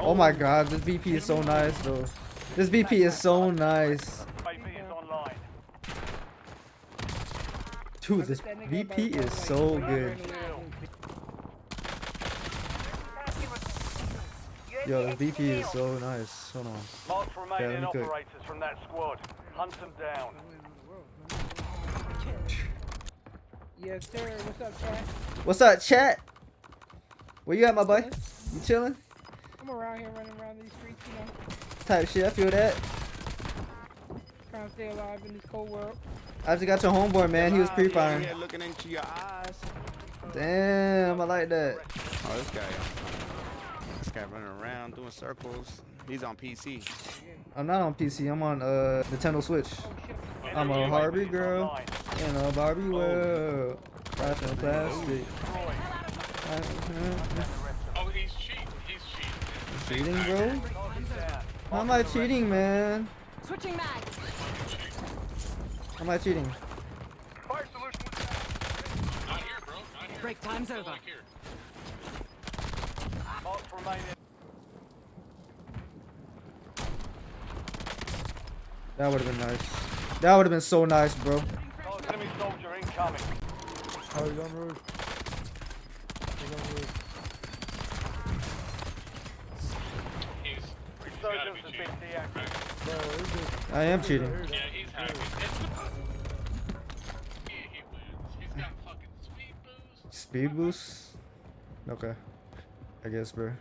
Oh my god, this BP is so nice though. This BP is so nice. Dude, this BP is so good. Yo, this BP is so nice. Hold on. Mark remaining let me cook. operators from that squad. Hunt them down. Yes, sir. What's up, chat? What's up, chat? Where you at, my boy? You chilling? I'm around here running around these streets, you know, Type shit, I feel that. trying to stay alive in this cold world. I just got your homeboy, man. He was pre-firing. Yeah, looking into your eyes. Damn, I like that. Oh, this guy running around doing circles. He's on PC. I'm not on PC. I'm on Nintendo Switch. I'm a Barbie girl in a Barbie world. Fashion plastic. Oh, he's cheating. He's cheating. Cheating, bro? How am I cheating, man? Switching mags. How am I cheating? Fire solution. Not here, bro. Not here. Break time's over. Like here. Mark remaining. That would have been nice. That would have been so nice, bro. Enemy soldier incoming. Oh, he's on road. He's on road. He's gotta Resurgence be has cheating. been deactivated. Bro, this dude- I am cheating. Yeah, he's happy. He wins. He's got fucking speed boost. Speed boost? Okay. I guess, bro.